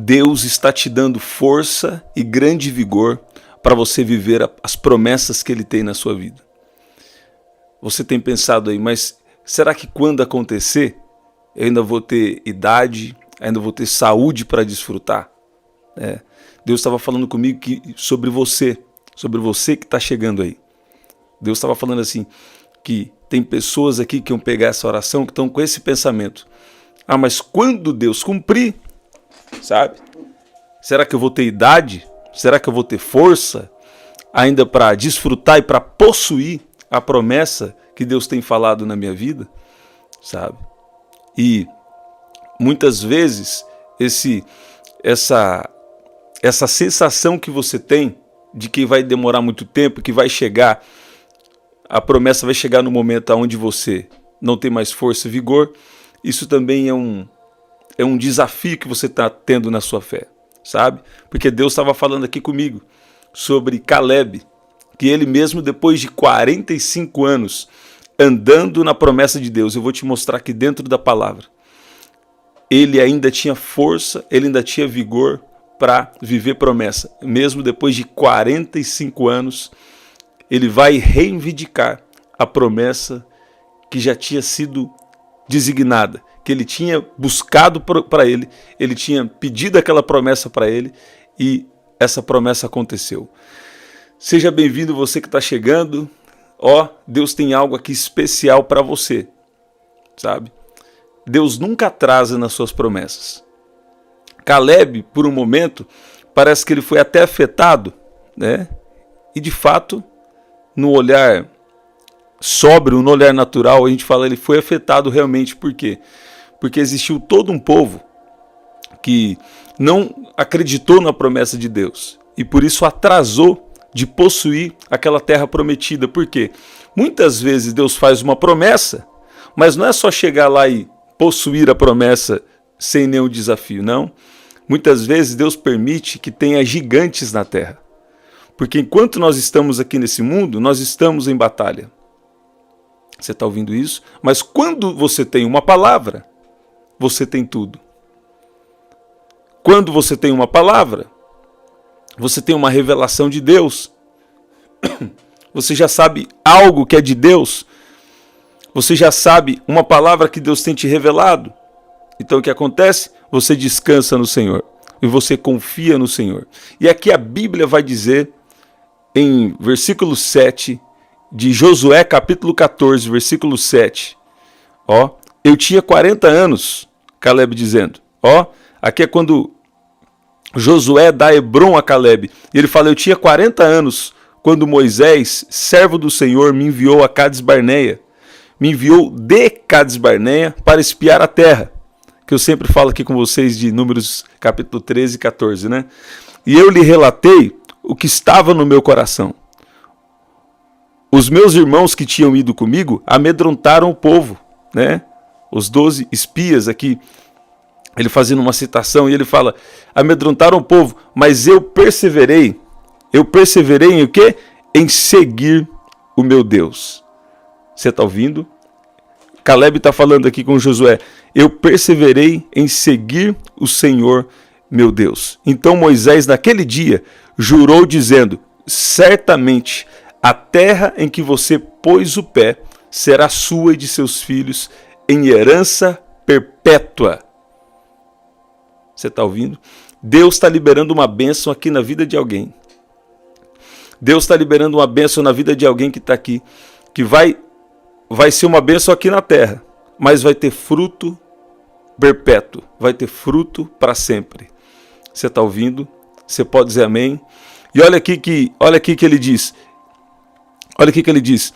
Deus está te dando força e grande vigor para você viver as promessas que Ele tem na sua vida. Você tem pensado aí, mas será que quando acontecer, eu ainda vou ter idade, ainda vou ter saúde para desfrutar? Deus estava falando comigo sobre você que está chegando aí. Deus estava falando assim, que tem pessoas aqui que vão pegar essa oração, que estão com esse pensamento. Mas quando Deus cumprir, sabe? Será que eu vou ter idade? Será que eu vou ter força ainda para desfrutar e para possuir a promessa que Deus tem falado na minha vida? Sabe? E muitas vezes essa sensação que você tem de que vai demorar muito tempo, que vai chegar, a promessa vai chegar no momento onde você não tem mais força e vigor, isso também é um desafio que você está tendo na sua fé, sabe? Porque Deus estava falando aqui comigo sobre Caleb, que ele mesmo depois de 45 anos andando na promessa de Deus, eu vou te mostrar aqui dentro da palavra, ele ainda tinha força, ele ainda tinha vigor para viver promessa. Mesmo depois de 45 anos, ele vai reivindicar a promessa que já tinha sido designada, que ele tinha buscado para ele tinha pedido aquela promessa para ele e essa promessa aconteceu. Seja bem-vindo você que está chegando. Deus tem algo aqui especial para você, sabe? Deus nunca atrasa nas suas promessas. Caleb, por um momento, parece que ele foi até afetado, né? E de fato, no olhar sóbrio, no olhar natural, a gente fala ele foi afetado realmente. Por quê? Porque existiu todo um povo que não acreditou na promessa de Deus e por isso atrasou de possuir aquela terra prometida. Por quê? Muitas vezes Deus faz uma promessa, mas não é só chegar lá e possuir a promessa sem nenhum desafio, não. Muitas vezes Deus permite que tenha gigantes na terra. Porque enquanto nós estamos aqui nesse mundo, nós estamos em batalha. Você está ouvindo isso? Mas quando você tem uma palavra, você tem tudo. Quando você tem uma palavra, você tem uma revelação de Deus. Você já sabe algo que é de Deus. Você já sabe uma palavra que Deus tem te revelado. Então o que acontece? Você descansa no Senhor e você confia no Senhor. E aqui a Bíblia vai dizer, em versículo 7 de Josué, capítulo 14, versículo 7. Eu tinha 40 anos, Caleb dizendo. Aqui é quando Josué dá Hebrom a Caleb. E ele fala, eu tinha 40 anos quando Moisés, servo do Senhor, me enviou a Cades-Barneia. Me enviou de Cades-Barneia para espiar a terra. Que eu sempre falo aqui com vocês de Números capítulo 13 e 14, né? E eu lhe relatei o que estava no meu coração. Os meus irmãos que tinham ido comigo amedrontaram o povo, né? Os 12 espias aqui, ele fazendo uma citação, e ele fala, amedrontaram o povo, mas eu perseverei em o quê? Em seguir o meu Deus. Você está ouvindo? Caleb está falando aqui com Josué, eu perseverei em seguir o Senhor meu Deus. Então Moisés naquele dia jurou dizendo, certamente a terra em que você pôs o pé será sua e de seus filhos em herança perpétua. Você está ouvindo? Deus está liberando uma bênção aqui na vida de alguém. Deus está liberando uma bênção na vida de alguém que está aqui, que vai ser uma bênção aqui na terra, mas vai ter fruto perpétuo, vai ter fruto para sempre. Você está ouvindo? Você pode dizer amém? E olha aqui que ele diz. Olha aqui que ele diz.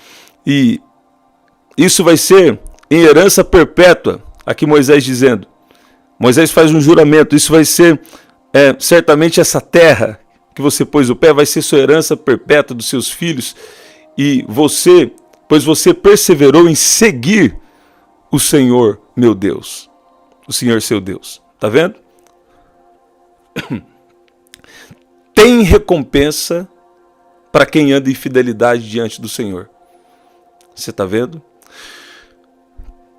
E isso vai ser em herança perpétua. Aqui Moisés dizendo. Moisés faz um juramento. Isso vai ser certamente essa terra que você pôs o pé vai ser sua herança perpétua dos seus filhos. E pois você perseverou em seguir o Senhor meu Deus. O Senhor seu Deus. Está vendo? Tem recompensa para quem anda em fidelidade diante do Senhor. Você está vendo?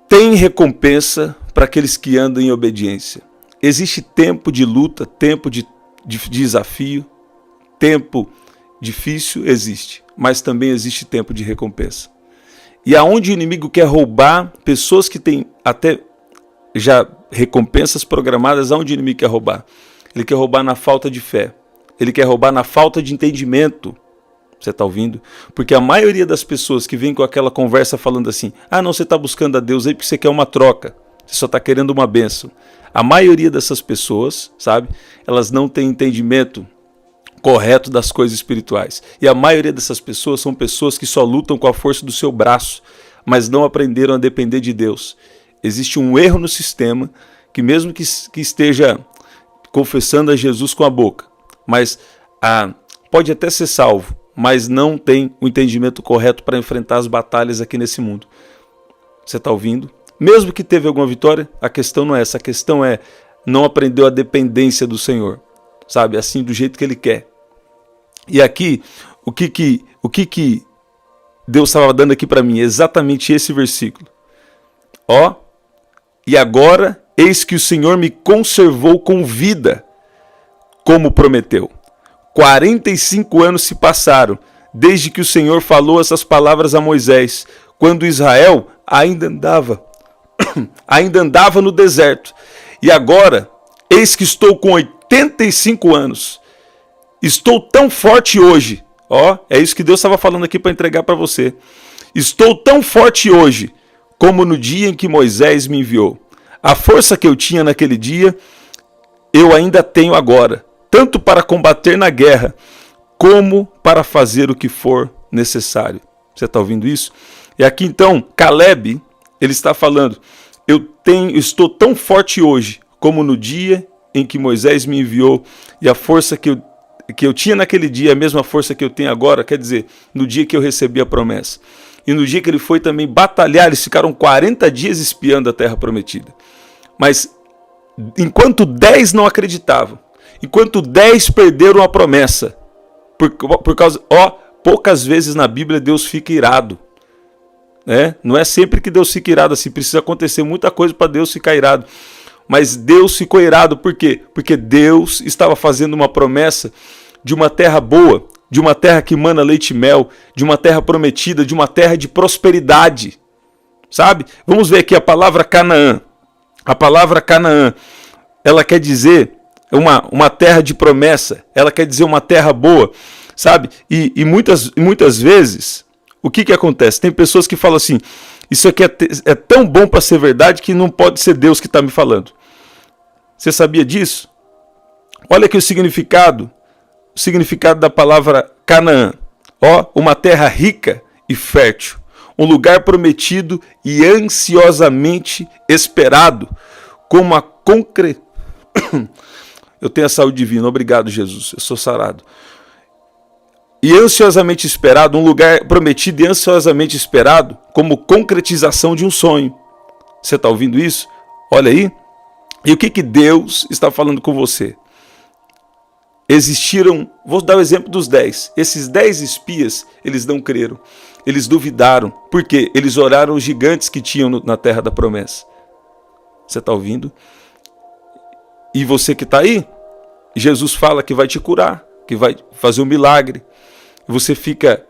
Tem recompensa para aqueles que andam em obediência. existe tempo de luta, tempo de desafio, tempo difícil, existe, mas também existe tempo de recompensa. E aonde o inimigo quer roubar pessoas que têm até já recompensas programadas, aonde o inimigo quer roubar? Ele quer roubar na falta de fé. Ele quer roubar na falta de entendimento. Você está ouvindo? Porque a maioria das pessoas que vem com aquela conversa falando assim, não, você está buscando a Deus aí porque você quer uma troca. Você só está querendo uma bênção. A maioria dessas pessoas, sabe? Elas não têm entendimento correto das coisas espirituais. E a maioria dessas pessoas são pessoas que só lutam com a força do seu braço, mas não aprenderam a depender de Deus. Existe um erro no sistema que mesmo que esteja confessando a Jesus com a boca, mas pode até ser salvo, mas não tem o entendimento correto para enfrentar as batalhas aqui nesse mundo. Você está ouvindo? Mesmo que teve alguma vitória, a questão não é essa. A questão é, não aprendeu a dependência do Senhor. Sabe? Assim, do jeito que Ele quer. E aqui, o que Deus estava dando aqui para mim? Exatamente esse versículo. E agora, eis que o Senhor me conservou com vida, como prometeu. 45 anos se passaram, desde que o Senhor falou essas palavras a Moisés, quando Israel ainda andava no deserto. E agora, eis que estou com 85 anos. Estou tão forte hoje. É isso que Deus estava falando aqui para entregar para você. Estou tão forte hoje, como no dia em que Moisés me enviou. A força que eu tinha naquele dia, eu ainda tenho agora, tanto para combater na guerra, como para fazer o que for necessário. Você está ouvindo isso? E aqui então, Caleb, ele está falando, eu estou tão forte hoje, como no dia em que Moisés me enviou, e a força que eu tinha naquele dia, a mesma força que eu tenho agora, quer dizer, no dia que eu recebi a promessa. E no dia que ele foi também batalhar, eles ficaram 40 dias espiando a terra prometida. Mas enquanto 10 não acreditavam, enquanto 10 perderam a promessa, por causa, poucas vezes na Bíblia Deus fica irado. Não é sempre que Deus fica irado assim, precisa acontecer muita coisa para Deus ficar irado. Mas Deus ficou irado por quê? Porque Deus estava fazendo uma promessa de uma terra boa, de uma terra que mana leite e mel, de uma terra prometida, de uma terra de prosperidade. Sabe? Vamos ver aqui a palavra Canaã. A palavra Canaã, ela quer dizer uma terra de promessa, ela quer dizer uma terra boa, sabe? E muitas vezes, o que acontece? Tem pessoas que falam assim, isso aqui é tão bom para ser verdade que não pode ser Deus que está me falando. Você sabia disso? Olha aqui o significado da palavra Canaã. Uma terra rica e fértil, um lugar prometido e ansiosamente esperado, como a Eu tenho a saúde divina, obrigado Jesus, eu sou sarado. E ansiosamente esperado, um lugar prometido e ansiosamente esperado, como concretização de um sonho. Você está ouvindo isso? Olha aí. E o que Deus está falando com você? Existiram, vou dar o exemplo dos 10. Esses 10 espias, eles não creram. Eles duvidaram. Por quê? Eles oraram os gigantes que tinham na terra da promessa. Você está ouvindo? E você que está aí, Jesus fala que vai te curar, que vai fazer um milagre. Você fica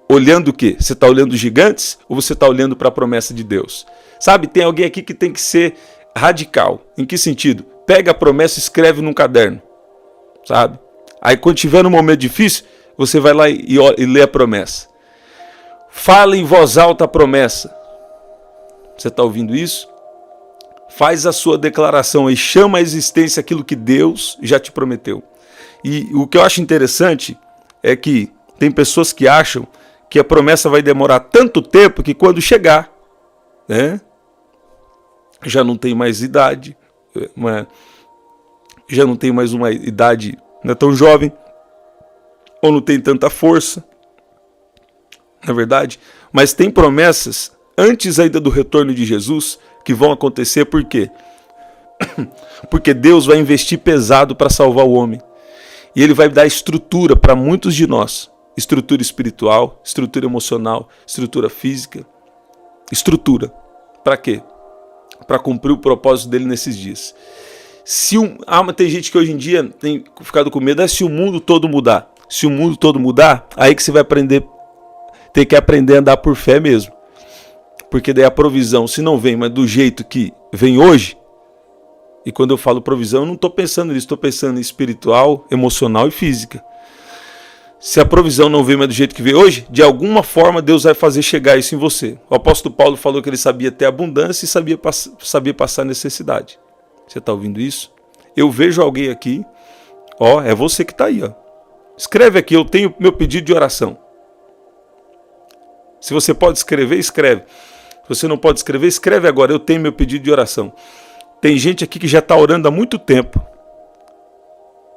olhando o quê? Você está olhando os gigantes ou você está olhando para a promessa de Deus? Sabe, tem alguém aqui que tem que ser radical. Em que sentido? Pega a promessa e escreve num caderno. Sabe? Aí quando tiver num momento difícil, você vai lá e lê a promessa. Fala em voz alta a promessa. Você está ouvindo isso? Faz a sua declaração e chama à existência aquilo que Deus já te prometeu. E o que eu acho interessante é que tem pessoas que acham que a promessa vai demorar tanto tempo que quando chegar, já não tem mais idade, já não tem mais uma idade, não é tão jovem, ou não tem tanta força, na verdade. Mas tem promessas antes ainda do retorno de Jesus que vão acontecer. Por quê? Porque Deus vai investir pesado para salvar o homem. E Ele vai dar estrutura para muitos de nós. Estrutura espiritual, estrutura emocional, estrutura física. Estrutura. Para quê? Para cumprir o propósito dele nesses dias. Tem gente que hoje em dia tem ficado com medo, se o mundo todo mudar. Se o mundo todo mudar, aí que você vai ter que aprender a andar por fé mesmo. Porque daí a provisão, se não vem, mas do jeito que vem hoje, e quando eu falo provisão, eu não estou pensando nisso, estou pensando em espiritual, emocional e física. Se a provisão não vem mais do jeito que vem hoje, de alguma forma Deus vai fazer chegar isso em você. O apóstolo Paulo falou que ele sabia ter abundância e sabia passar necessidade. Você está ouvindo isso? Eu vejo alguém aqui, é você que está aí, Escreve aqui, eu tenho meu pedido de oração. Se você pode escrever, escreve. Se você não pode escrever, escreve agora, eu tenho meu pedido de oração. Tem gente aqui que já está orando há muito tempo.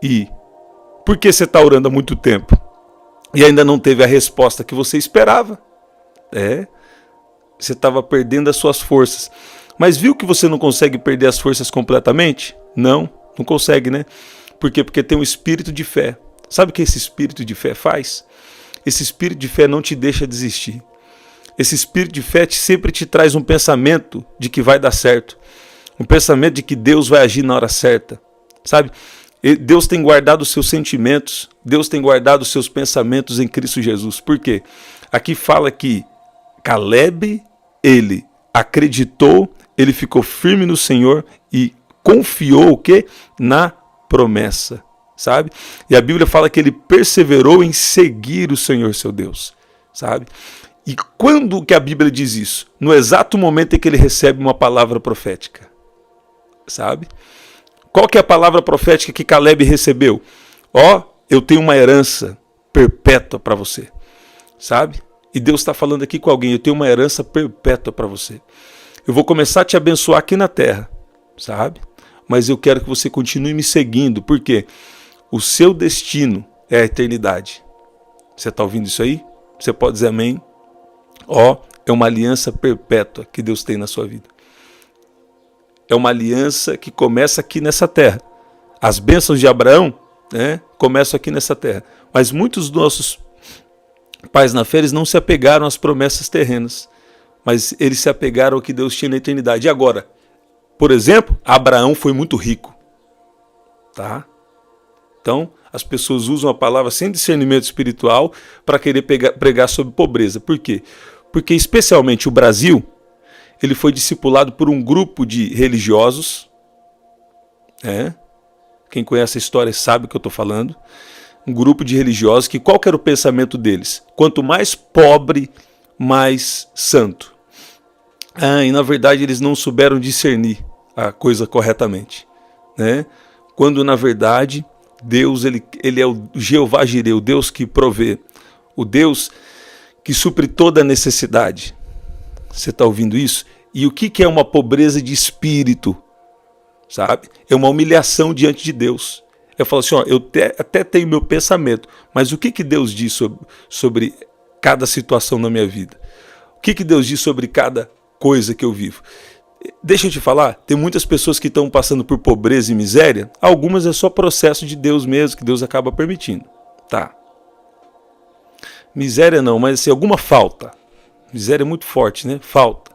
E por que você está orando há muito tempo? E ainda não teve a resposta que você esperava? Você estava perdendo as suas forças. Mas viu que você não consegue perder as forças completamente? Não consegue, né? Por quê? Porque tem um espírito de fé. Sabe o que esse espírito de fé faz? Esse espírito de fé não te deixa desistir. Esse espírito de fé sempre te traz um pensamento de que vai dar certo. Um pensamento de que Deus vai agir na hora certa. Sabe? Deus tem guardado os seus sentimentos. Deus tem guardado os seus pensamentos em Cristo Jesus. Por quê? Aqui fala que Caleb, ele acreditou, ele ficou firme no Senhor e confiou o quê? Na promessa. Sabe? E a Bíblia fala que ele perseverou em seguir o Senhor seu Deus, sabe? E quando que a Bíblia diz isso? No exato momento em que ele recebe uma palavra profética, sabe? Qual que é a palavra profética que Caleb recebeu? Eu tenho uma herança perpétua para você, sabe? E Deus está falando aqui com alguém, eu tenho uma herança perpétua para você. Eu vou começar a te abençoar aqui na terra, sabe? Mas eu quero que você continue me seguindo, por quê? O seu destino é a eternidade. Você está ouvindo isso aí? Você pode dizer amém? É uma aliança perpétua que Deus tem na sua vida. É uma aliança que começa aqui nessa terra. As bênçãos de Abraão, começam aqui nessa terra. Mas muitos dos nossos pais na fé, eles não se apegaram às promessas terrenas. Mas eles se apegaram ao que Deus tinha na eternidade. E agora, por exemplo, Abraão foi muito rico. Tá? Então, as pessoas usam a palavra sem discernimento espiritual para querer pregar sobre pobreza. Por quê? Porque especialmente o Brasil, ele foi discipulado por um grupo de religiosos. Quem conhece a história sabe o que eu estou falando. Um grupo de religiosos que qual que era o pensamento deles? Quanto mais pobre, mais santo. E na verdade eles não souberam discernir a coisa corretamente. Quando na verdade Deus ele é o Jeová Jireh, o Deus que provê, o Deus que supre toda a necessidade. Você está ouvindo isso? E o que é uma pobreza de espírito? Sabe? É uma humilhação diante de Deus. Eu falo assim, eu até tenho meu pensamento, mas o que Deus diz sobre cada situação na minha vida? O que Deus diz sobre cada coisa que eu vivo? Deixa eu te falar, tem muitas pessoas que estão passando por pobreza e miséria, algumas é só processo de Deus mesmo, que Deus acaba permitindo. Tá. Miséria não, mas assim, alguma falta. Miséria é muito forte, né? Falta.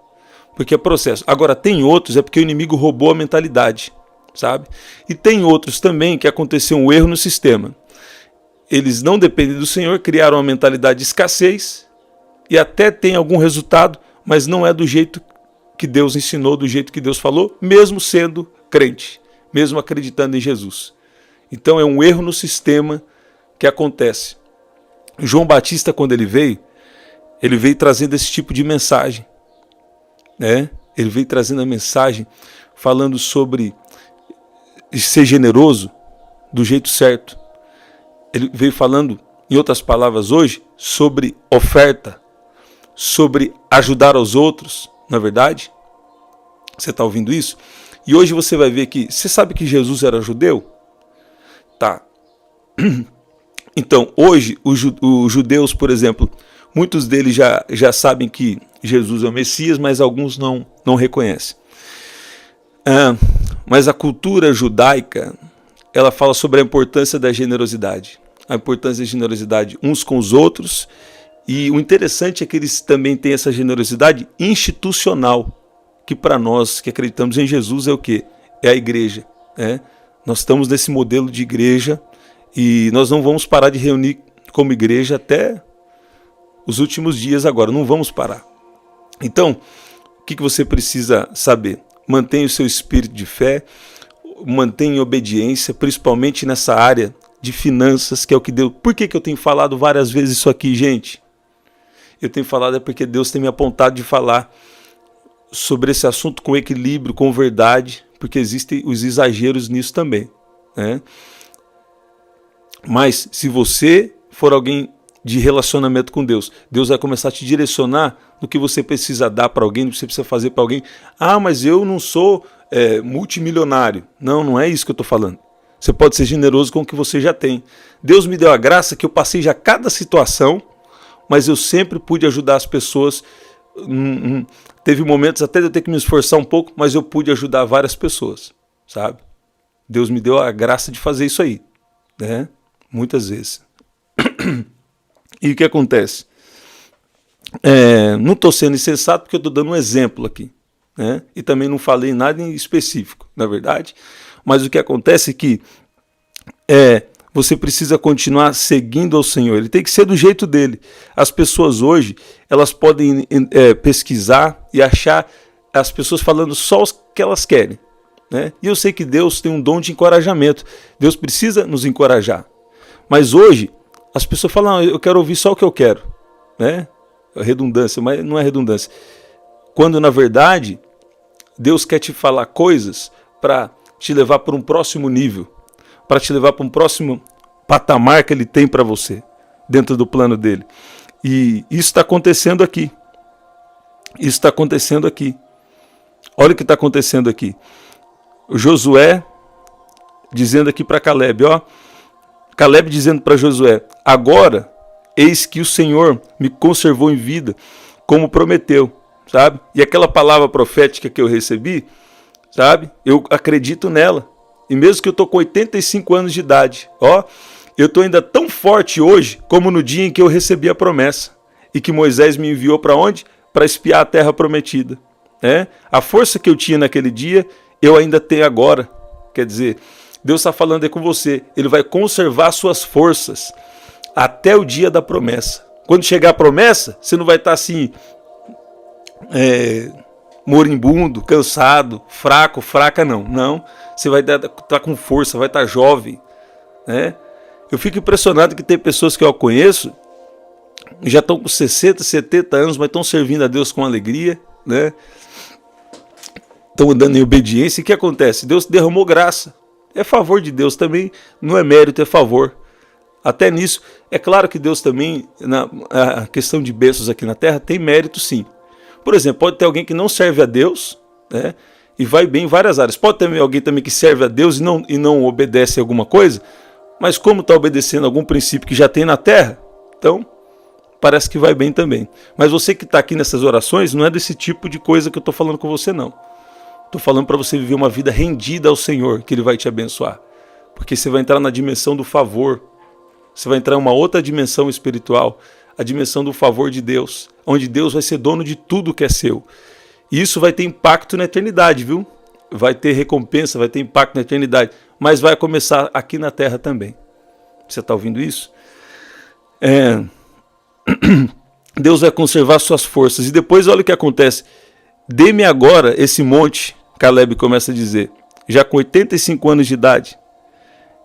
Porque é processo. Agora, tem outros, é porque o inimigo roubou a mentalidade, sabe? E tem outros também que aconteceu um erro no sistema. Eles não dependem do Senhor, criaram uma mentalidade de escassez e até tem algum resultado, mas não é do jeito que Deus ensinou, do jeito que Deus falou, mesmo sendo crente, mesmo acreditando em Jesus. Então é um erro no sistema que acontece. João Batista, quando ele veio trazendo esse tipo de mensagem. Ele veio trazendo a mensagem falando sobre ser generoso do jeito certo. Ele veio falando, em outras palavras hoje, sobre oferta, sobre ajudar aos outros, não é verdade? Você está ouvindo isso? E hoje você vai ver que, você sabe que Jesus era judeu? Tá. Então, hoje, os judeus, por exemplo, muitos deles já sabem que Jesus é o Messias, mas alguns não reconhecem. Mas a cultura judaica, ela fala sobre a importância da generosidade. A importância da generosidade uns com os outros. E o interessante é que eles também têm essa generosidade institucional, que para nós que acreditamos em Jesus é o quê? É a igreja. né? Nós estamos nesse modelo de igreja e nós não vamos parar de reunir como igreja até os últimos dias agora, não vamos parar. Então, o que você precisa saber? Mantenha o seu espírito de fé, mantenha obediência, principalmente nessa área de finanças, que é o que Deus... Por que eu tenho falado várias vezes isso aqui, gente? Eu tenho falado porque Deus tem me apontado de falar sobre esse assunto com equilíbrio, com verdade, porque existem os exageros nisso também, né? Mas se você for alguém de relacionamento com Deus, Deus vai começar a te direcionar no que você precisa dar para alguém, no que você precisa fazer para alguém. Ah, mas eu não sou multimilionário. Não, não é isso que eu estou falando. Você pode ser generoso com o que você já tem. Deus me deu a graça que eu passei já cada situação, mas eu sempre pude ajudar as pessoas. Teve momentos até de eu ter que me esforçar um pouco, mas eu pude ajudar várias pessoas, sabe? Deus me deu a graça de fazer isso aí, né? Muitas vezes. E o que acontece? Não estou sendo insensato porque eu estou dando um exemplo aqui, né? E também não falei nada em específico, na verdade. Mas o que acontece é que você precisa continuar seguindo ao Senhor. Ele tem que ser do jeito dele. As pessoas hoje, elas podem pesquisar e achar as pessoas falando só o que elas querem, né? E eu sei que Deus tem um dom de encorajamento. Deus precisa nos encorajar. Mas hoje, as pessoas falam, eu quero ouvir só o que eu quero, né? Redundância, mas não é redundância. Quando, na verdade, Deus quer te falar coisas para te levar para um próximo nível, para te levar para um próximo patamar que Ele tem para você, dentro do plano dele. E isso está acontecendo aqui. Isso está acontecendo aqui. Olha o que está acontecendo aqui. O Josué dizendo aqui para Caleb, ó. Caleb dizendo para Josué, agora, eis que o Senhor me conservou em vida, como prometeu, sabe? E aquela palavra profética que eu recebi, sabe? Eu acredito nela. E mesmo que eu estou com 85 anos de idade, ó, eu estou ainda tão forte hoje, como no dia em que eu recebi a promessa. E que Moisés me enviou para onde? Para espiar a terra prometida. A força que eu tinha naquele dia, eu ainda tenho agora. Quer dizer, Deus está falando aí com você. Ele vai conservar suas forças até o dia da promessa. Quando chegar a promessa, você não vai estar assim, moribundo, cansado, fraco, fraca, não. Não, você vai estar com força, vai estar jovem, né? Eu fico impressionado que tem pessoas que eu conheço, já estão com 60, 70 anos, mas estão servindo a Deus com alegria, né? Estão andando em obediência. E o que acontece? Deus derramou graça. É favor de Deus também, não é mérito, é favor. Até nisso, é claro que Deus também, na questão de bênçãos aqui na terra, tem mérito sim. Por exemplo, pode ter alguém que não serve a Deus, né, e vai bem em várias áreas. Pode ter alguém também que serve a Deus e não obedece a alguma coisa, mas como está obedecendo algum princípio que já tem na terra, então parece que vai bem também. Mas você que está aqui nessas orações, não é desse tipo de coisa que eu estou falando com você, não. Estou falando para você viver uma vida rendida ao Senhor, que Ele vai te abençoar. Porque você vai entrar na dimensão do favor. Você vai entrar em uma outra dimensão espiritual, a dimensão do favor de Deus, onde Deus vai ser dono de tudo que é seu. E isso vai ter impacto na eternidade, viu? Vai ter recompensa, vai ter impacto na eternidade, mas vai começar aqui na terra também. Você está ouvindo isso? Deus vai conservar suas forças. E depois olha o que acontece. Dê-me agora esse monte, Caleb começa a dizer, já com 85 anos de idade.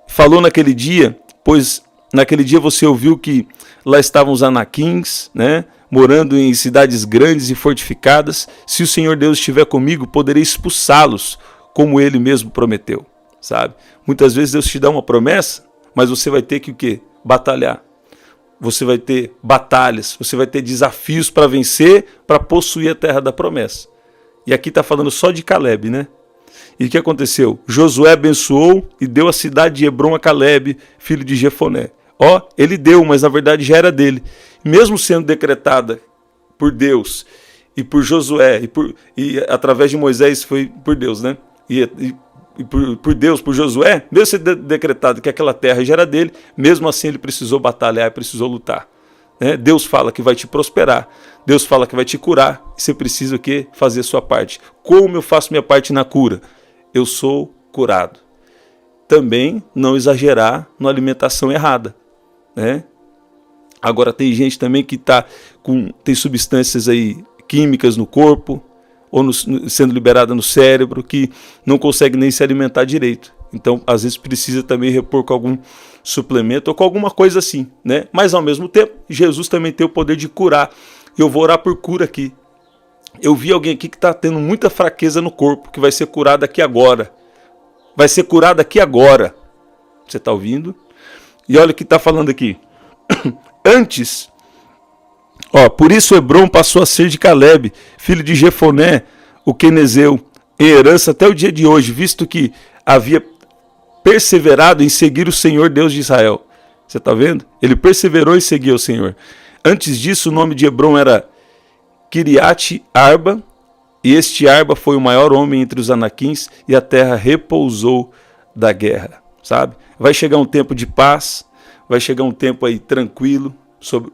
Falou naquele dia, pois naquele dia você ouviu que lá estavam os anaquins, né, morando em cidades grandes e fortificadas. Se o Senhor Deus estiver comigo, poderei expulsá-los, como Ele mesmo prometeu, sabe? Muitas vezes Deus te dá uma promessa, mas você vai ter que o quê? Batalhar. Você vai ter batalhas, você vai ter desafios para vencer, para possuir a terra da promessa. E aqui está falando só de Caleb, né? E o que aconteceu? Josué abençoou e deu a cidade de Hebrom a Caleb, filho de Jefoné. Ó, ele deu, mas na verdade já era dele. Mesmo sendo decretada por Deus e por Josué, e através de Moisés foi por Deus, né? E por Deus, por Josué, mesmo sendo decretado que aquela terra já era dele, mesmo assim ele precisou batalhar, precisou lutar. Né? Deus fala que vai te prosperar, Deus fala que vai te curar, e você precisa o quê? Fazer a sua parte. Como eu faço minha parte na cura? Eu sou curado. também não exagerar na alimentação errada, né? Agora tem gente também que tem substâncias aí químicas no corpo, ou sendo liberada no cérebro, que não consegue nem se alimentar direito. Então, às vezes precisa também repor com algum suplemento ou com alguma coisa assim, né? Mas ao mesmo tempo, Jesus também tem o poder de curar. Eu vou orar por cura aqui. Eu vi alguém aqui que está tendo muita fraqueza no corpo, que vai ser curado aqui agora. Vai ser curado aqui agora. Você está ouvindo? E olha o que está falando aqui. Antes, por isso Hebron passou a ser de Caleb, filho de Jefoné, o quenezeu, em herança até o dia de hoje, visto que havia perseverado em seguir o Senhor Deus de Israel. Você está vendo? Ele perseverou em seguir o Senhor. Antes disso, o nome de Hebron era Kiriat Arba, e este Arba foi o maior homem entre os anaquins, e a terra repousou da guerra, sabe? Vai chegar um tempo de paz, vai chegar um tempo aí tranquilo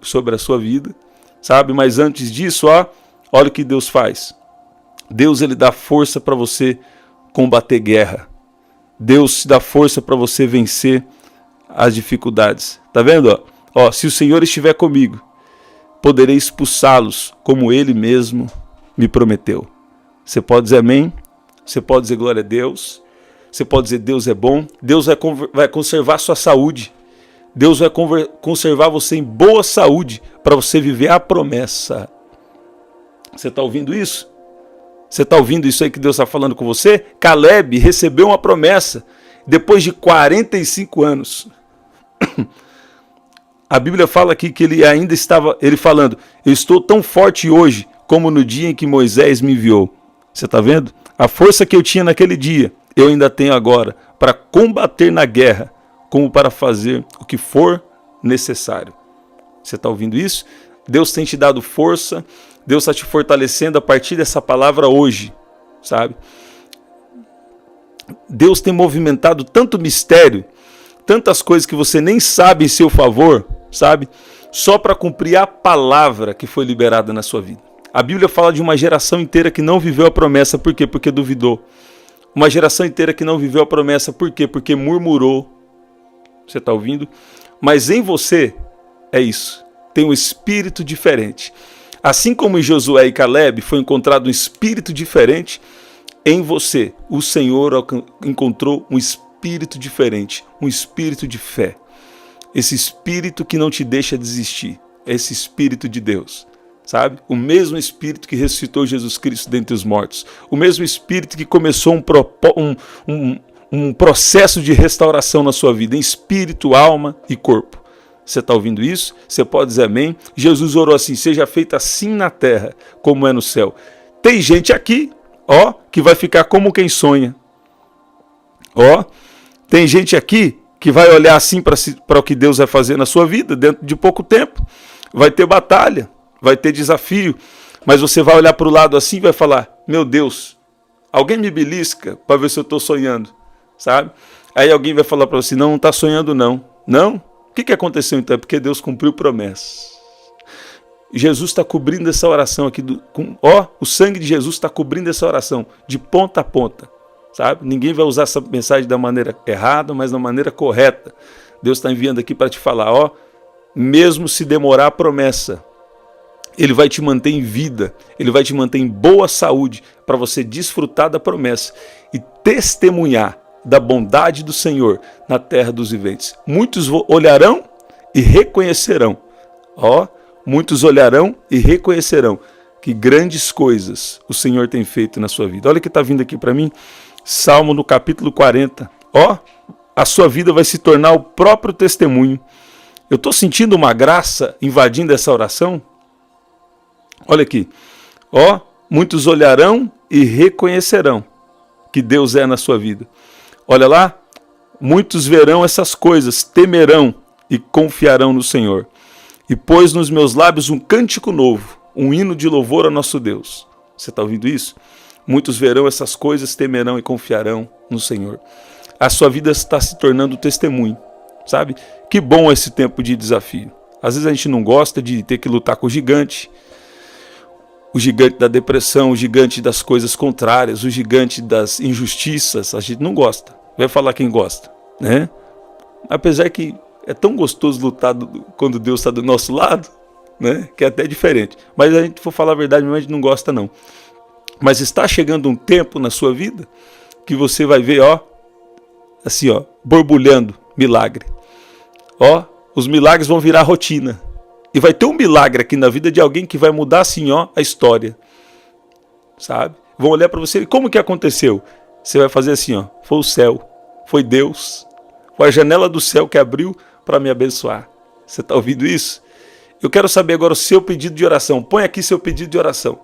sobre a sua vida, sabe? Mas antes disso, olha o que Deus faz. Deus, ele dá força para você combater guerra. Deus te dá força para você vencer as dificuldades. Tá vendo? Se o Senhor estiver comigo, poderei expulsá-los, como Ele mesmo me prometeu. Você pode dizer amém? Você pode dizer glória a Deus? Você pode dizer Deus é bom? Deus vai conservar sua saúde. Deus vai conservar você em boa saúde para você viver a promessa. Você está ouvindo isso? Você está ouvindo isso aí que Deus está falando com você? Caleb recebeu uma promessa depois de 45 anos. A Bíblia fala aqui que ele ainda estava, ele falando, eu estou tão forte hoje como no dia em que Moisés me enviou. Você está vendo? A força que eu tinha naquele dia, eu ainda tenho agora para combater na guerra, como para fazer o que for necessário. Você está ouvindo isso? Deus tem te dado força, Deus está te fortalecendo a partir dessa palavra hoje, sabe? Deus tem movimentado tanto mistério, tantas coisas que você nem sabe em seu favor, sabe? Só para cumprir a palavra que foi liberada na sua vida. A Bíblia fala de uma geração inteira que não viveu a promessa. Por quê? Porque duvidou. Uma geração inteira que não viveu a promessa. Por quê? Porque murmurou. Você está ouvindo? Mas em você é isso. Tem um espírito diferente. Assim como em Josué e Caleb foi encontrado um espírito diferente, em você o Senhor encontrou um espírito diferente, um espírito de fé. Esse espírito que não te deixa desistir, esse espírito de Deus, sabe? O mesmo espírito que ressuscitou Jesus Cristo dentre os mortos, o mesmo espírito que começou um processo de restauração na sua vida, em espírito, alma e corpo. Você está ouvindo isso? Você pode dizer amém? Jesus orou assim, seja feita assim na terra, como é no céu. Tem gente aqui, que vai ficar como quem sonha. Tem gente aqui que vai olhar assim para o que Deus vai fazer na sua vida, dentro de pouco tempo. Vai ter batalha, vai ter desafio, mas você vai olhar para o lado assim e vai falar, meu Deus, alguém me belisca para ver se eu estou sonhando, sabe? Aí alguém vai falar para você, não está sonhando não. Não? O que aconteceu então? É porque Deus cumpriu promessas. Jesus está cobrindo essa oração aqui. O sangue de Jesus está cobrindo essa oração de ponta a ponta. Sabe? Ninguém vai usar essa mensagem da maneira errada, mas da maneira correta. Deus está enviando aqui para te falar, mesmo se demorar a promessa, Ele vai te manter em vida, Ele vai te manter em boa saúde, para você desfrutar da promessa e testemunhar da bondade do Senhor na terra dos viventes. Muitos olharão e reconhecerão. Muitos olharão e reconhecerão que grandes coisas o Senhor tem feito na sua vida. Olha o que está vindo aqui para mim. Salmo no capítulo 40. A sua vida vai se tornar o próprio testemunho. Eu estou sentindo uma graça invadindo essa oração. Olha aqui. Muitos olharão e reconhecerão que Deus é na sua vida. Olha lá, muitos verão essas coisas, temerão e confiarão no Senhor. E pôs nos meus lábios um cântico novo, um hino de louvor ao nosso Deus. Você está ouvindo isso? Muitos verão essas coisas, temerão e confiarão no Senhor. A sua vida está se tornando testemunho, sabe? Que bom esse tempo de desafio. Às vezes a gente não gosta de ter que lutar com o gigante da depressão, o gigante das coisas contrárias, o gigante das injustiças. A gente não gosta. Vai falar quem gosta. né? Apesar que é tão gostoso lutar quando Deus está do nosso lado, né? Que é até diferente. Mas a gente for falar a verdade, a gente não gosta não. Mas está chegando um tempo na sua vida que você vai ver, ó, assim, ó, borbulhando milagre. Ó, os milagres vão virar rotina. E vai ter um milagre aqui na vida de alguém que vai mudar assim, ó, a história. Sabe? Vão olhar para você e como que aconteceu? Você vai fazer assim, ó, foi o céu, foi Deus, foi a janela do céu que abriu para me abençoar. Você está ouvindo isso? Eu quero saber agora o seu pedido de oração. Põe aqui seu pedido de oração.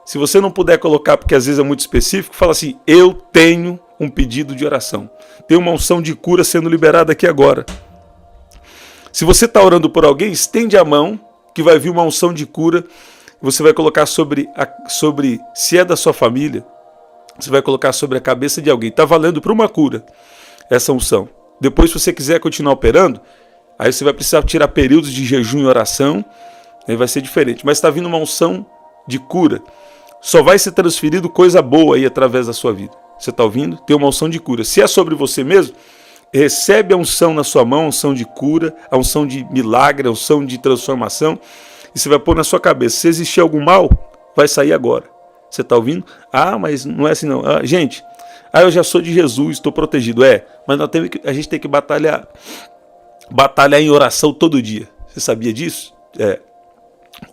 Se você não puder colocar, porque às vezes é muito específico, fala assim, eu tenho um pedido de oração. Tem uma unção de cura sendo liberada aqui agora. Se você está orando por alguém, estende a mão, que vai vir uma unção de cura. Você vai colocar sobre, se é da sua família, você vai colocar sobre a cabeça de alguém. Está valendo para uma cura essa unção. Depois, se você quiser continuar operando, aí você vai precisar tirar períodos de jejum e oração, aí vai ser diferente. Mas está vindo uma unção de cura. Só vai ser transferido coisa boa aí através da sua vida. Você está ouvindo? Tem uma unção de cura. Se é sobre você mesmo, recebe a unção na sua mão, a unção de cura, a unção de milagre, a unção de transformação, e você vai pôr na sua cabeça. Se existir algum mal, vai sair agora. Você está ouvindo? Ah, mas não é assim não. Ah, gente, eu já sou de Jesus, estou protegido. Mas a gente tem que batalhar em oração todo dia. Você sabia disso?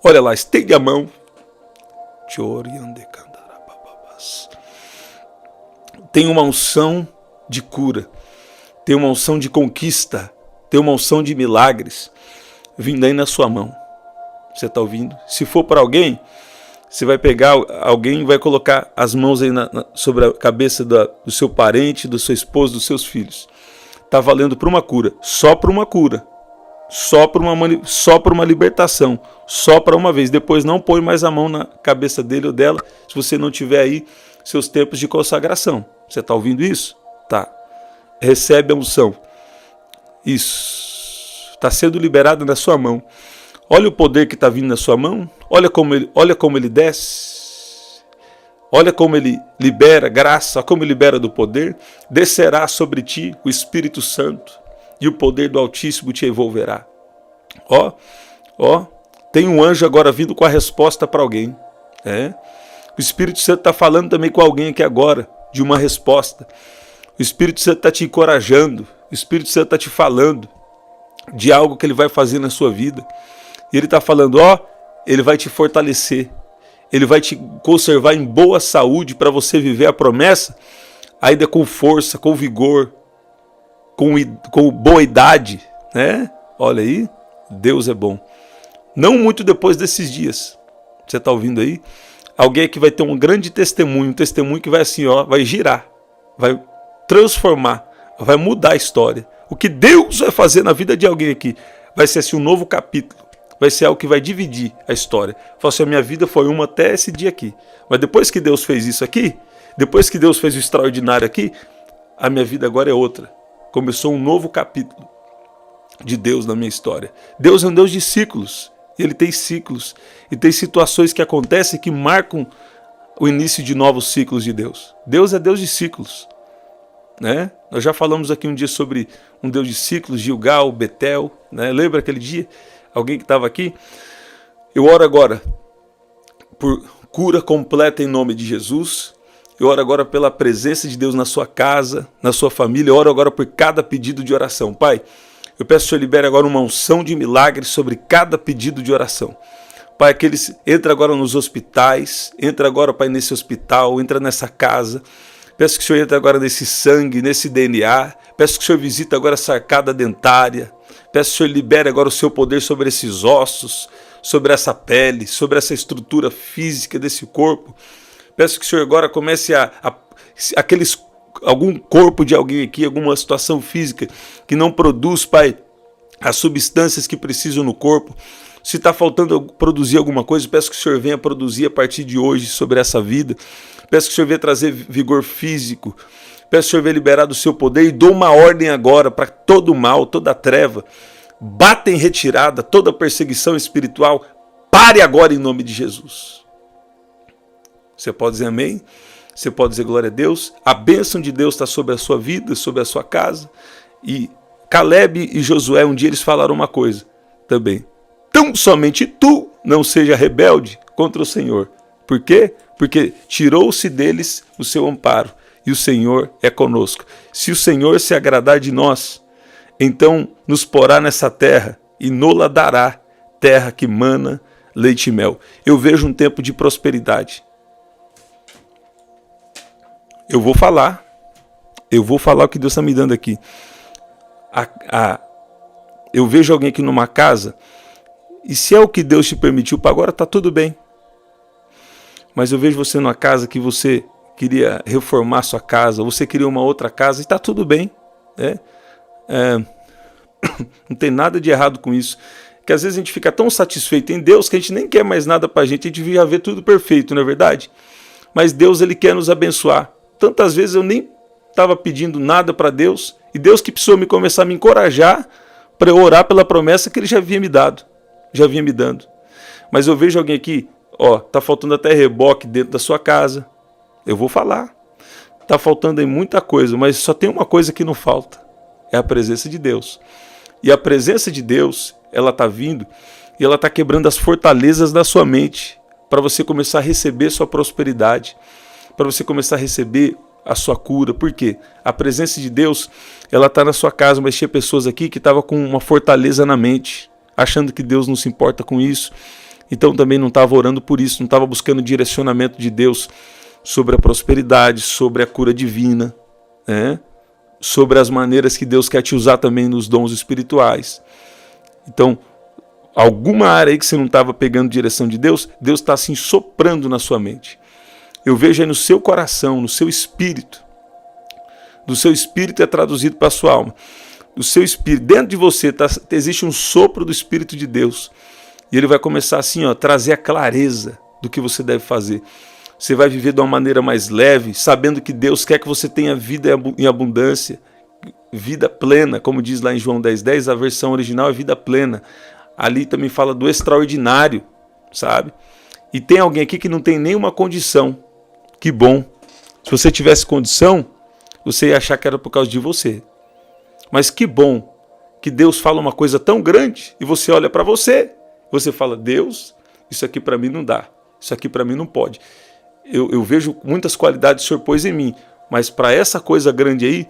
Olha lá, estende a mão. Tem uma unção de cura, tem uma unção de conquista, tem uma unção de milagres vindo aí na sua mão. Você está ouvindo? Se for para alguém, você vai pegar alguém e vai colocar as mãos aí sobre a cabeça do seu parente, do seu esposo, dos seus filhos. Está valendo para uma cura, só para uma cura. Só para uma libertação, só para uma vez. Depois não põe mais a mão na cabeça dele ou dela, se você não tiver aí seus tempos de consagração. Você está ouvindo isso? Tá. Recebe a unção. Isso. Está sendo liberado na sua mão. Olha o poder que está vindo na sua mão. Olha como ele desce. Olha como ele libera graça, como ele libera do poder. Descerá sobre ti o Espírito Santo. E o poder do Altíssimo te envolverá. Ó, tem um anjo agora vindo com a resposta para alguém. O Espírito Santo está falando também com alguém aqui agora, de uma resposta. O Espírito Santo está te encorajando. O Espírito Santo está te falando de algo que ele vai fazer na sua vida. E ele está falando, ele vai te fortalecer. Ele vai te conservar em boa saúde para você viver a promessa, ainda com força, com vigor, com boa idade, né? Olha aí, Deus é bom. Não muito depois desses dias, você está ouvindo aí? Alguém que vai ter um grande testemunho, um testemunho que vai assim, vai girar, vai transformar, vai mudar a história. O que Deus vai fazer na vida de alguém aqui vai ser assim um novo capítulo, vai ser algo que vai dividir a história. Fala assim, a minha vida foi uma até esse dia aqui, mas depois que Deus fez isso aqui, depois que Deus fez o extraordinário aqui, a minha vida agora é outra. Começou um novo capítulo de Deus na minha história. Deus é um Deus de ciclos. Ele tem ciclos. E tem situações que acontecem que marcam o início de novos ciclos de Deus. Deus é Deus de ciclos. Né? Nós já falamos aqui um dia sobre um Deus de ciclos, Gilgal, Betel. Né? Lembra aquele dia? Alguém que estava aqui? Eu oro agora por cura completa em nome de Jesus. Eu oro agora pela presença de Deus na sua casa, na sua família. Eu oro agora por cada pedido de oração. Pai, eu peço que o Senhor libere agora uma unção de milagres sobre cada pedido de oração. Pai, entra agora nos hospitais, entra agora, Pai, nesse hospital, entra nessa casa. Peço que o Senhor entre agora nesse sangue, nesse DNA. Peço que o Senhor visite agora essa arcada dentária. Peço que o Senhor libere agora o seu poder sobre esses ossos, sobre essa pele, sobre essa estrutura física desse corpo. Peço que o Senhor agora comece algum corpo de alguém aqui, alguma situação física que não produz, Pai, as substâncias que precisam no corpo. Se está faltando produzir alguma coisa, peço que o Senhor venha produzir a partir de hoje sobre essa vida. Peço que o Senhor venha trazer vigor físico. Peço que o Senhor venha liberar do seu poder e dou uma ordem agora para todo mal, toda treva. Bata em retirada toda perseguição espiritual. Pare agora em nome de Jesus. Você pode dizer amém? Você pode dizer glória a Deus. A bênção de Deus está sobre a sua vida, sobre a sua casa. E Caleb e Josué, um dia eles falaram uma coisa também. Tão somente tu não seja rebelde contra o Senhor. Por quê? Porque tirou-se deles o seu amparo. E o Senhor é conosco. Se o Senhor se agradar de nós, então nos porá nessa terra e nola dará, terra que mana leite e mel. Eu vejo um tempo de prosperidade. Eu vou falar o que Deus está me dando aqui. Eu vejo alguém aqui numa casa, e se é o que Deus te permitiu para agora, está tudo bem. Mas eu vejo você numa casa que você queria reformar sua casa, você queria uma outra casa, e está tudo bem. Não tem nada de errado com isso. Que às vezes a gente fica tão satisfeito em Deus que a gente nem quer mais nada para a gente devia ver tudo perfeito, não é verdade? Mas Deus, Ele quer nos abençoar. Tantas vezes eu nem estava pedindo nada para Deus, e Deus que precisou começar a me encorajar para eu orar pela promessa que Ele já havia me dado, já vinha me dando. Mas eu vejo alguém aqui, tá faltando até reboque dentro da sua casa. Eu vou falar. Tá faltando aí muita coisa, mas só tem uma coisa que não falta. É a presença de Deus. E a presença de Deus, ela está vindo e ela está quebrando as fortalezas da sua mente para você começar a receber sua prosperidade, para você começar a receber a sua cura. Por quê? A presença de Deus, ela está na sua casa, mas tinha pessoas aqui que estavam com uma fortaleza na mente, achando que Deus não se importa com isso. Então também não estava orando por isso, não estava buscando direcionamento de Deus sobre a prosperidade, sobre a cura divina, sobre as maneiras que Deus quer te usar também nos dons espirituais. Então, alguma área aí que você não estava pegando direção de Deus, Deus está assim soprando na sua mente. Eu vejo aí no seu coração, no seu espírito. Do seu espírito é traduzido para a sua alma. Do seu espírito, dentro de você existe um sopro do Espírito de Deus. E ele vai começar assim, trazer a clareza do que você deve fazer. Você vai viver de uma maneira mais leve, sabendo que Deus quer que você tenha vida em abundância, vida plena, como diz lá em João 10:10, a versão original é vida plena. Ali também fala do extraordinário, sabe? E tem alguém aqui que não tem nenhuma condição. Que bom. Se você tivesse condição, você ia achar que era por causa de você. Mas que bom que Deus fala uma coisa tão grande e você olha para você. Você fala, Deus, isso aqui para mim não dá. Isso aqui para mim não pode. Eu vejo muitas qualidades que o Senhor pôs em mim, mas para essa coisa grande aí,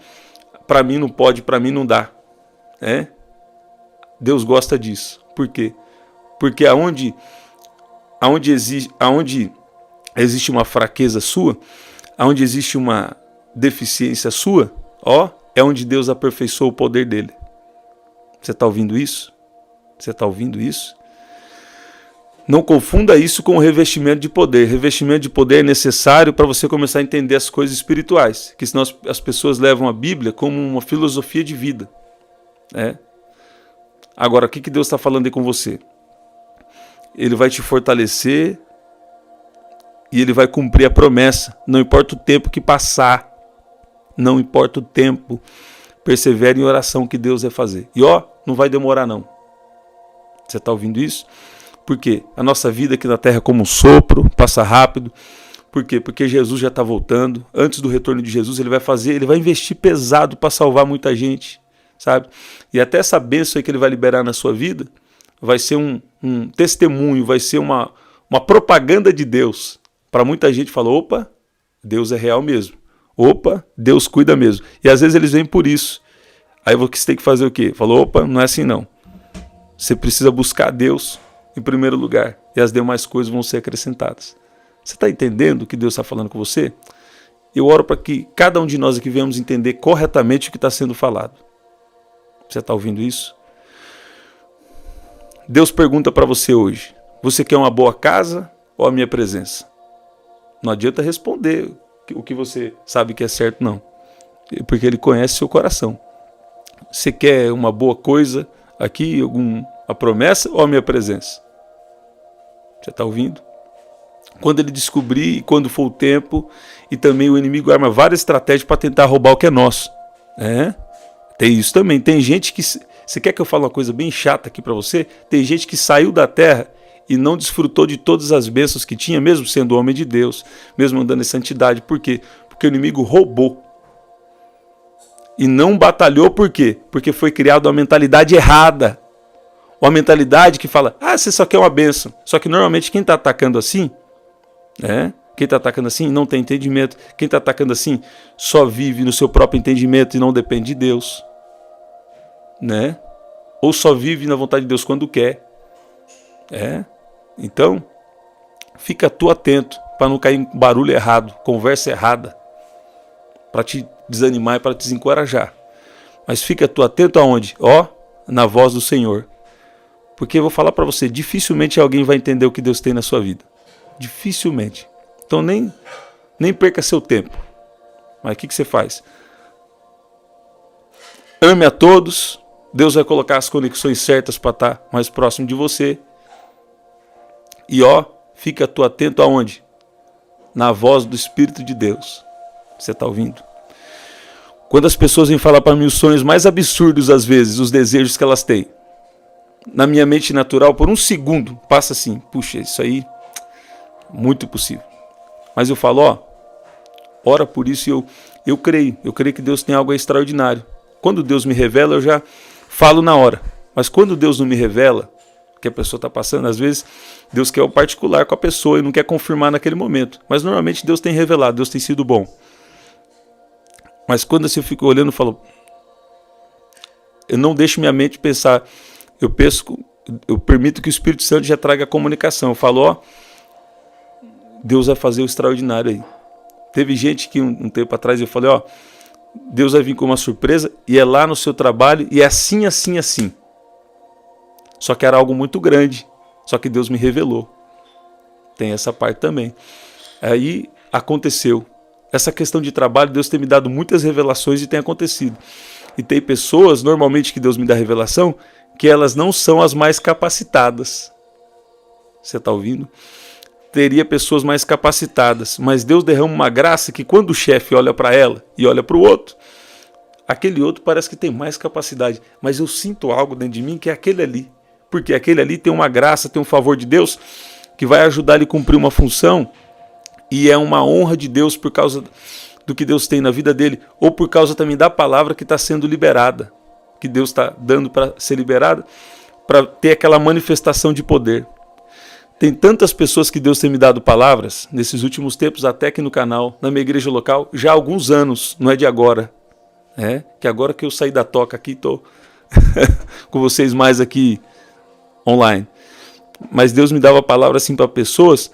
para mim não pode, para mim não dá. Deus gosta disso. Por quê? Porque aonde existe uma fraqueza sua, aonde existe uma deficiência sua, é onde Deus aperfeiçoou o poder dele. Você está ouvindo isso? Você está ouvindo isso? Não confunda isso com o revestimento de poder. Revestimento de poder é necessário para você começar a entender as coisas espirituais, que senão as pessoas levam a Bíblia como uma filosofia de vida. Agora, o que Deus está falando aí com você? Ele vai te fortalecer e Ele vai cumprir a promessa. Não importa o tempo que passar. Não importa o tempo. Persevere em oração que Deus vai fazer. E não vai demorar não. Você está ouvindo isso? Por quê? A nossa vida aqui na terra é como um sopro, passa rápido. Por quê? Porque Jesus já está voltando. Antes do retorno de Jesus, Ele vai investir pesado para salvar muita gente, sabe? E até essa bênção aí que Ele vai liberar na sua vida, vai ser um testemunho, vai ser uma propaganda de Deus. Para muita gente falar, opa, Deus é real mesmo. Opa, Deus cuida mesmo. E às vezes eles vêm por isso. Aí você tem que fazer o quê? Falou, opa, não é assim não. Você precisa buscar Deus em primeiro lugar, e as demais coisas vão ser acrescentadas. Você está entendendo o que Deus está falando com você? Eu oro para que cada um de nós aqui venhamos entender corretamente o que está sendo falado. Você está ouvindo isso? Deus pergunta para você hoje, você quer uma boa casa ou a minha presença? Não adianta responder o que você sabe que é certo, não. Porque Ele conhece seu coração. Você quer uma boa coisa aqui, a promessa ou a minha presença? Você está ouvindo? Quando Ele descobrir e quando for o tempo, e também o inimigo arma várias estratégias para tentar roubar o que é nosso. Tem isso também. Tem gente que... Você quer que eu fale uma coisa bem chata aqui para você? Tem gente que saiu da terra e não desfrutou de todas as bênçãos que tinha, mesmo sendo homem de Deus, mesmo andando em santidade. Por quê? Porque o inimigo roubou. E não batalhou por quê? Porque foi criada uma mentalidade errada. Uma mentalidade que fala, você só quer uma bênção. Só que normalmente quem está atacando assim, quem está atacando assim não tem entendimento. Quem está atacando assim só vive no seu próprio entendimento e não depende de Deus. Ou só vive na vontade de Deus quando quer. Então, fica tu atento para não cair em barulho errado, conversa errada, para te desanimar e para te desencorajar. Mas fica tu atento aonde? Na voz do Senhor. Porque eu vou falar para você, dificilmente alguém vai entender o que Deus tem na sua vida. Dificilmente. Então nem perca seu tempo. Mas o que você faz? Ame a todos. Deus vai colocar as conexões certas para estar mais próximo de você. E fica tu atento aonde? Na voz do Espírito de Deus. Você está ouvindo? Quando as pessoas vêm falar para mim os sonhos mais absurdos, às vezes, os desejos que elas têm, na minha mente natural, por um segundo, passa assim, puxa, isso aí, muito possível. Mas eu falo, ora por isso e eu creio que Deus tem algo extraordinário. Quando Deus me revela, eu já falo na hora. Mas quando Deus não me revela, que a pessoa está passando, às vezes Deus quer o particular com a pessoa e não quer confirmar naquele momento. Mas normalmente Deus tem revelado, Deus tem sido bom. Mas quando eu fico olhando, eu falo, eu não deixo minha mente pensar, eu permito que o Espírito Santo já traga a comunicação. Eu falo, Deus vai fazer o extraordinário aí. Teve gente que um tempo atrás eu falei, Deus vai vir com uma surpresa e é lá no seu trabalho e é assim, assim, assim. Só que era algo muito grande, só que Deus me revelou. Tem essa parte também. Aí aconteceu. Essa questão de trabalho, Deus tem me dado muitas revelações e tem acontecido. E tem pessoas, normalmente que Deus me dá revelação, que elas não são as mais capacitadas. Você está ouvindo? Teria pessoas mais capacitadas, mas Deus derrama uma graça que quando o chefe olha para ela e olha para o outro, aquele outro parece que tem mais capacidade, mas eu sinto algo dentro de mim que é aquele ali, porque aquele ali tem uma graça, tem um favor de Deus que vai ajudar ele a cumprir uma função e é uma honra de Deus por causa do que Deus tem na vida dele, ou por causa também da palavra que está sendo liberada, que Deus está dando para ser liberada, para ter aquela manifestação de poder. Tem tantas pessoas que Deus tem me dado palavras, nesses últimos tempos, até aqui no canal, na minha igreja local, já há alguns anos, não é de agora. Que agora que eu saí da toca aqui, estou com vocês mais aqui online. Mas Deus me dava palavra assim para pessoas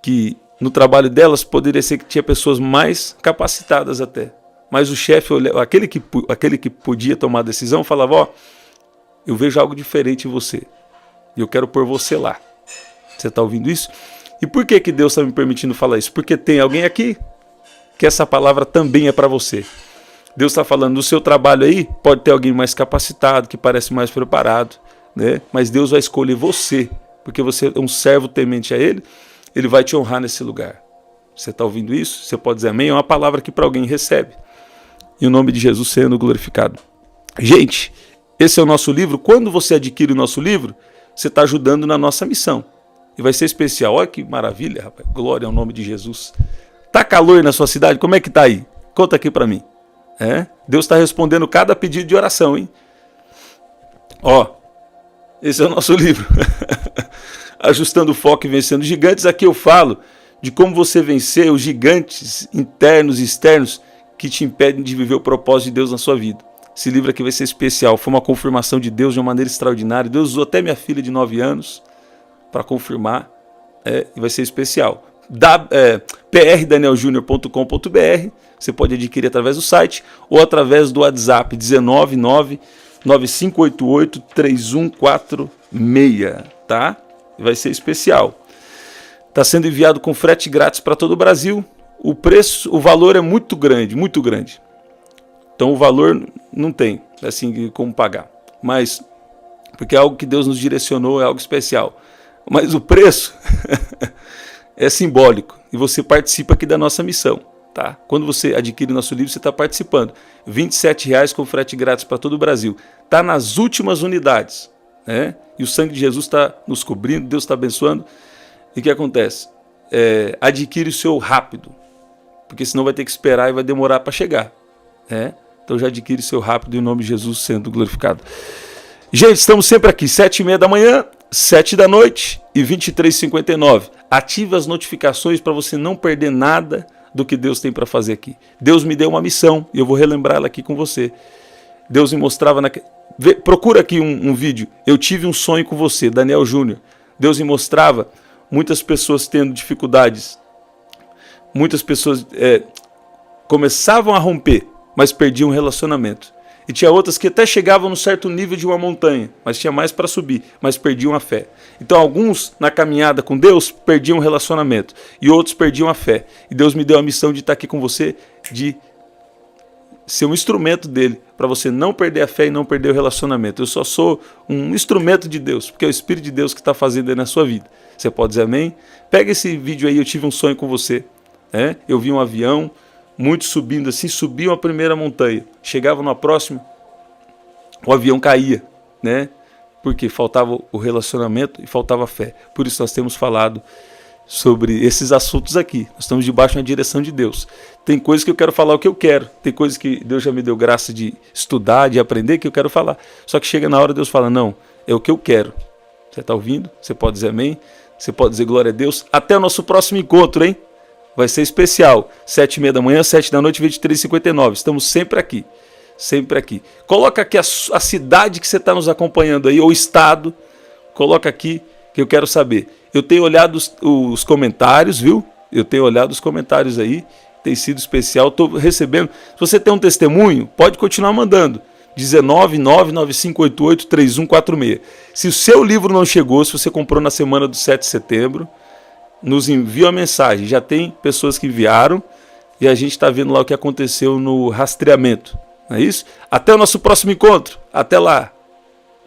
que no trabalho delas poderia ser que tinha pessoas mais capacitadas até. Mas o chefe, aquele que podia tomar a decisão, falava, eu vejo algo diferente em você e eu quero pôr você lá. Você está ouvindo isso? E por que Deus está me permitindo falar isso? Porque tem alguém aqui que essa palavra também é para você. Deus está falando, no seu trabalho aí, pode ter alguém mais capacitado, que parece mais preparado, mas Deus vai escolher você, porque você é um servo temente a Ele, Ele vai te honrar nesse lugar. Você está ouvindo isso? Você pode dizer amém? É uma palavra que para alguém recebe. E o nome de Jesus sendo glorificado. Gente, esse é o nosso livro. Quando você adquire o nosso livro, você está ajudando na nossa missão. E vai ser especial. Olha que maravilha, rapaz. Glória ao nome de Jesus. Tá calor na sua cidade? Como é que tá aí? Conta aqui para mim. Deus está respondendo cada pedido de oração, hein? Esse é o nosso livro. Ajustando o foco e vencendo gigantes. Aqui eu falo de como você vencer os gigantes internos e externos que te impedem de viver o propósito de Deus na sua vida. Esse livro aqui vai ser especial. Foi uma confirmação de Deus de uma maneira extraordinária. Deus usou até minha filha de 9 anos para confirmar, e vai ser especial. prdanielJunior.com.br, você pode adquirir através do site ou através do WhatsApp 19995883146, tá? Vai ser especial. Está sendo enviado com frete grátis para todo o Brasil. O valor é muito grande, muito grande. Então o valor não tem assim como pagar, mas porque é algo que Deus nos direcionou, é algo especial. Mas o preço é simbólico e você participa aqui da nossa missão, tá? Quando você adquire nosso livro, você está participando. R$ 27,00 com frete grátis para todo o Brasil. Está nas últimas unidades, E o sangue de Jesus está nos cobrindo, Deus está abençoando. E o que acontece? Adquire o seu rápido, porque senão vai ter que esperar e vai demorar para chegar. Então já adquire o seu rápido em nome de Jesus sendo glorificado. Gente, estamos sempre aqui, 7h30 da manhã, 7 da noite e 23h59. Ative as notificações para você não perder nada do que Deus tem para fazer aqui. Deus me deu uma missão e eu vou relembrá-la aqui com você. Deus me mostrava... Procura aqui um vídeo. Eu tive um sonho com você, Daniel Júnior. Deus me mostrava muitas pessoas tendo dificuldades. Muitas pessoas começavam a romper, mas perdiam o relacionamento. E tinha outras que até chegavam num certo nível de uma montanha, mas tinha mais para subir, mas perdiam a fé. Então alguns na caminhada com Deus perdiam o relacionamento e outros perdiam a fé. E Deus me deu a missão de estar aqui com você, de ser um instrumento dele, para você não perder a fé e não perder o relacionamento. Eu só sou um instrumento de Deus, porque é o Espírito de Deus que está fazendo aí na sua vida. Você pode dizer amém? Pega esse vídeo aí, eu tive um sonho com você. Eu vi um avião, muitos subindo assim, subiam a primeira montanha. Chegava na próxima, o avião caía, Porque faltava o relacionamento e faltava a fé. Por isso nós temos falado sobre esses assuntos aqui. Nós estamos debaixo da direção de Deus. Tem coisas que eu quero falar o que eu quero. Tem coisas que Deus já me deu graça de estudar, de aprender, que eu quero falar. Só que chega na hora, Deus fala, não, é o que eu quero. Você está ouvindo? Você pode dizer amém? Você pode dizer glória a Deus? Até o nosso próximo encontro, hein? Vai ser especial. 7h30 da manhã, 7 da noite, 23h59. Estamos sempre aqui. Sempre aqui. Coloca aqui a cidade que você está nos acompanhando aí, ou estado. Coloca aqui que eu quero saber. Eu tenho olhado os comentários, viu? Eu tenho olhado os comentários aí. Tem sido especial. Estou recebendo. Se você tem um testemunho, pode continuar mandando. 19995883146. Se o seu livro não chegou, se você comprou na semana do 7 de setembro, nos envia uma mensagem. Já tem pessoas que enviaram e a gente está vendo lá o que aconteceu no rastreamento. Não é isso? Até o nosso próximo encontro. Até lá.